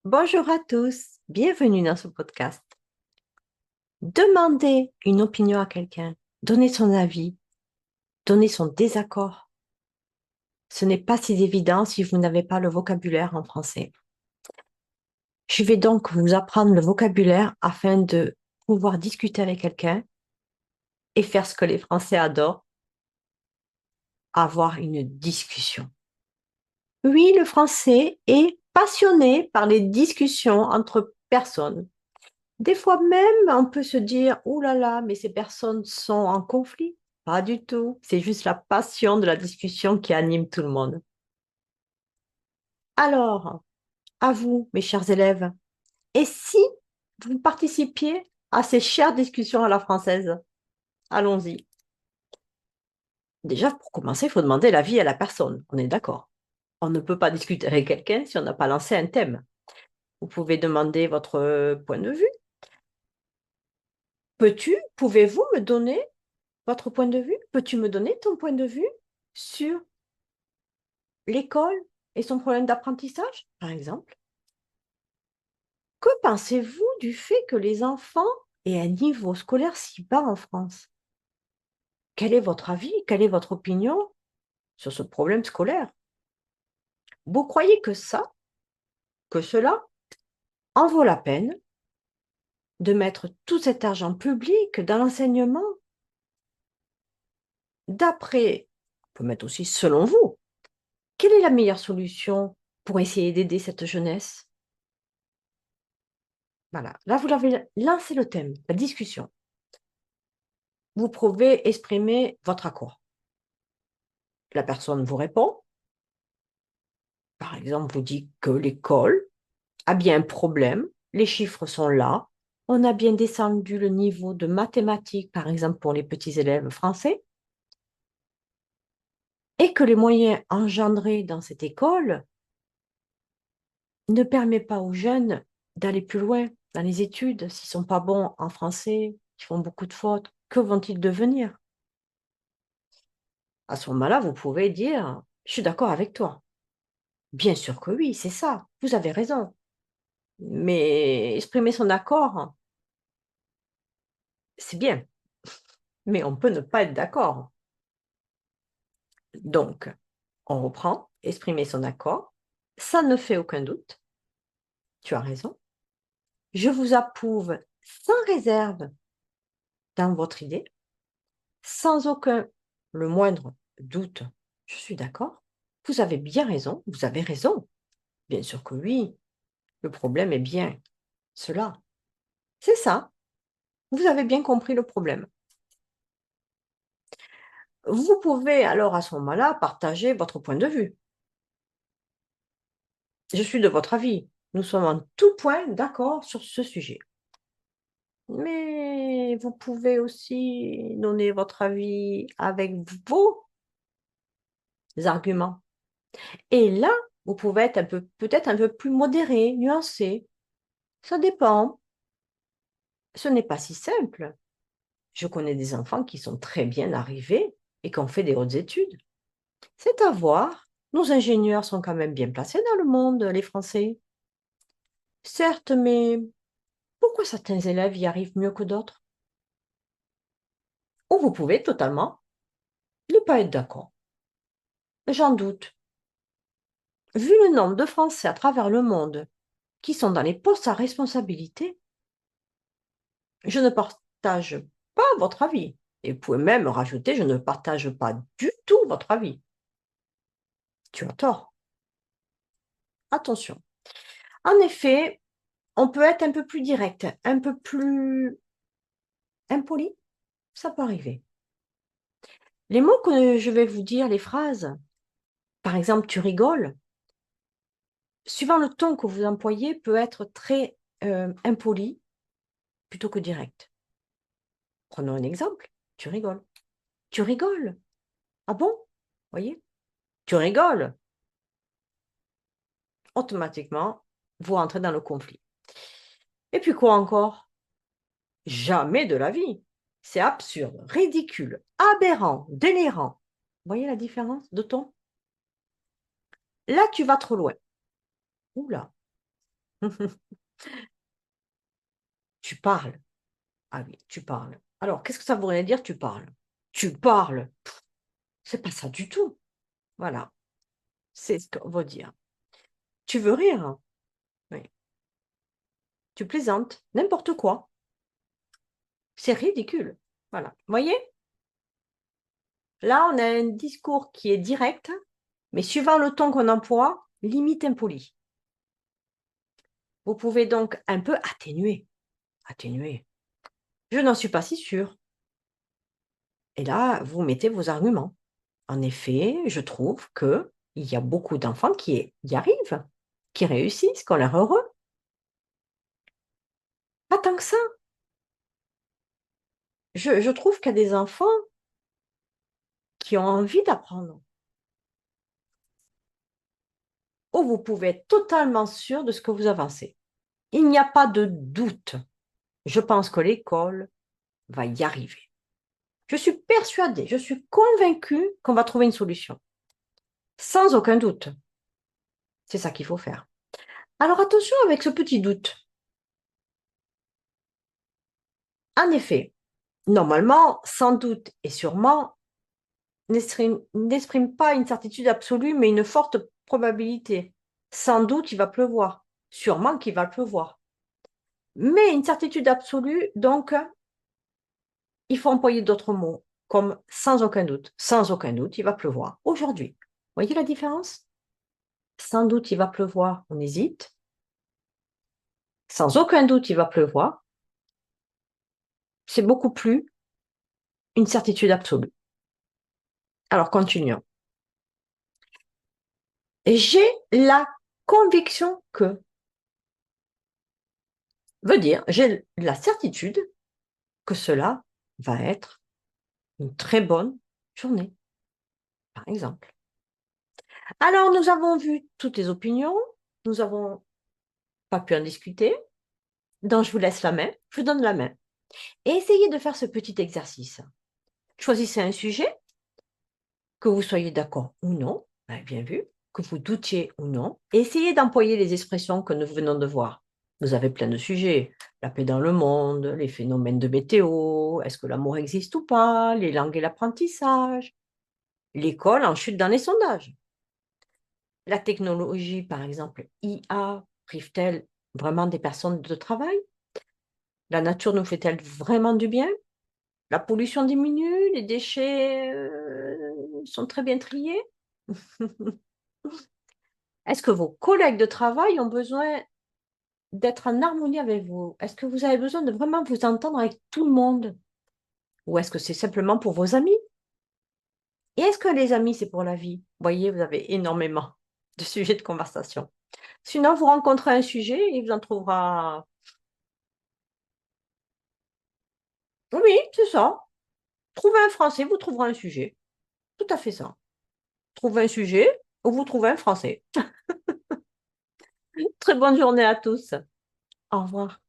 Bonjour à tous, bienvenue dans ce podcast. Demander une opinion à quelqu'un, donner son avis, donner son désaccord, ce n'est pas si évident si vous n'avez pas le vocabulaire en français. Je vais donc vous apprendre le vocabulaire afin de pouvoir discuter avec quelqu'un et faire ce que les Français adorent, avoir une discussion. Oui, le français est passionné par les discussions entre personnes. Des fois même, on peut se dire, oh là là, mais ces personnes sont en conflit. Pas du tout. C'est juste la passion de la discussion qui anime tout le monde. Alors, à vous, mes chers élèves, et si vous participiez à ces chères discussions à la française? Allons-y. Déjà, pour commencer, il faut demander l'avis à la personne. On est d'accord. On ne peut pas discuter avec quelqu'un si on n'a pas lancé un thème. Vous pouvez demander votre point de vue. Pouvez-vous me donner votre point de vue? Peux-tu me donner ton point de vue sur l'école et son problème d'apprentissage, par exemple? Que pensez-vous du fait que les enfants aient un niveau scolaire si bas en France? Quel est votre avis? Quelle est votre opinion sur ce problème scolaire? Vous croyez que cela en vaut la peine de mettre tout cet argent public dans l'enseignement? D'après, on peut mettre aussi selon vous, quelle est la meilleure solution pour essayer d'aider cette jeunesse? Voilà, là vous avez lancé le thème, la discussion. Vous pouvez exprimer votre accord. La personne vous répond, par exemple, vous dit que l'école a bien un problème, les chiffres sont là, on a bien descendu le niveau de mathématiques, par exemple, pour les petits élèves français, et que les moyens engendrés dans cette école ne permettent pas aux jeunes d'aller plus loin dans les études. S'ils ne sont pas bons en français, ils font beaucoup de fautes, que vont-ils devenir? À ce moment-là, vous pouvez dire, je suis d'accord avec toi. Bien sûr que oui, c'est ça, vous avez raison. Mais exprimer son accord, c'est bien, mais on peut ne pas être d'accord. Donc, on reprend, exprimer son accord, ça ne fait aucun doute, tu as raison. Je vous approuve sans réserve dans votre idée, sans aucun, le moindre doute. Je suis d'accord. Vous avez bien raison, vous avez raison. Bien sûr que oui, le problème est bien cela. C'est ça, vous avez bien compris le problème. Vous pouvez alors à ce moment-là partager votre point de vue. Je suis de votre avis. Nous sommes en tout point d'accord sur ce sujet. Mais vous pouvez aussi donner votre avis avec vos arguments. Et là, vous pouvez être peut-être un peu plus modéré, nuancé. Ça dépend. Ce n'est pas si simple. Je connais des enfants qui sont très bien arrivés et qui ont fait des hautes études. C'est à voir. Nos ingénieurs sont quand même bien placés dans le monde, les Français. Certes, mais pourquoi certains élèves y arrivent mieux que d'autres? Ou vous pouvez totalement ne pas être d'accord. J'en doute. Vu le nombre de Français à travers le monde qui sont dans les postes à responsabilité, je ne partage pas votre avis. Et vous pouvez même rajouter, je ne partage pas du tout votre avis. Tu as tort. Attention. En effet, on peut être un peu plus direct, un peu plus impoli. Ça peut arriver. Les mots que je vais vous dire, les phrases, par exemple, tu rigoles, suivant le ton que vous employez, peut être très impoli plutôt que direct. Prenons un exemple. Tu rigoles. Tu rigoles. Ah bon? Voyez? Tu rigoles. Automatiquement, vous rentrez dans le conflit. Et puis quoi encore? Jamais de la vie. C'est absurde, ridicule, aberrant, délirant. Voyez la différence de ton? Là, tu vas trop loin. Oula. Tu parles. Ah oui, tu parles. Alors, qu'est-ce que ça voudrait dire, tu parles? Tu parles. C'est pas ça du tout. Voilà, c'est ce qu'on veut dire. Tu veux rire? Oui. Tu plaisantes, n'importe quoi. C'est ridicule. Voilà. Vous voyez? Là, on a un discours qui est direct, mais suivant le ton qu'on emploie, limite impoli. Vous pouvez donc un peu atténuer. Atténuer. Je n'en suis pas si sûre. Et là, vous mettez vos arguments. En effet, je trouve qu'il y a beaucoup d'enfants qui y arrivent, qui réussissent, qui ont l'air heureux. Pas tant que ça. Je trouve qu'il y a des enfants qui ont envie d'apprendre. Où vous pouvez être totalement sûr de ce que vous avancez. Il n'y a pas de doute. Je pense que l'école va y arriver. Je suis persuadée, je suis convaincue qu'on va trouver une solution. Sans aucun doute. C'est ça qu'il faut faire. Alors attention avec ce petit doute. En effet, normalement, sans doute et sûrement, n'exprime pas une certitude absolue, mais une forte probabilité. Sans doute, il va pleuvoir. Sûrement qu'il va pleuvoir. Mais une certitude absolue, donc, il faut employer d'autres mots, comme sans aucun doute. Sans aucun doute, il va pleuvoir aujourd'hui. Voyez la différence? Sans doute, il va pleuvoir, on hésite. Sans aucun doute, il va pleuvoir. C'est beaucoup plus une certitude absolue. Alors, continuons. J'ai la conviction que, veut dire, j'ai la certitude que cela va être une très bonne journée, par exemple. Alors, nous avons vu toutes les opinions, nous n'avons pas pu en discuter, donc je vous laisse la main, je vous donne la main. Et essayez de faire ce petit exercice. Choisissez un sujet, que vous soyez d'accord ou non, bien vu, que vous doutiez ou non, et essayez d'employer les expressions que nous venons de voir. Vous avez plein de sujets, la paix dans le monde, les phénomènes de météo, est-ce que l'amour existe ou pas, les langues et l'apprentissage, l'école en chute dans les sondages. La technologie, par exemple, IA, prive-t-elle vraiment des personnes de travail? La nature nous fait-elle vraiment du bien? La pollution diminue, les déchets sont très bien triés? Est-ce que vos collègues de travail ont besoin d'être en harmonie avec vous? Est-ce que vous avez besoin de vraiment vous entendre avec tout le monde? Ou est-ce que c'est simplement pour vos amis? Et est-ce que les amis, c'est pour la vie? Vous voyez, vous avez énormément de sujets de conversation. Sinon, vous rencontrez un sujet et vous en trouvera. Oui, c'est ça. Trouvez un français, vous trouverez un sujet. Tout à fait ça. Trouvez un sujet ou vous trouvez un français. Très bonne journée à tous. Au revoir.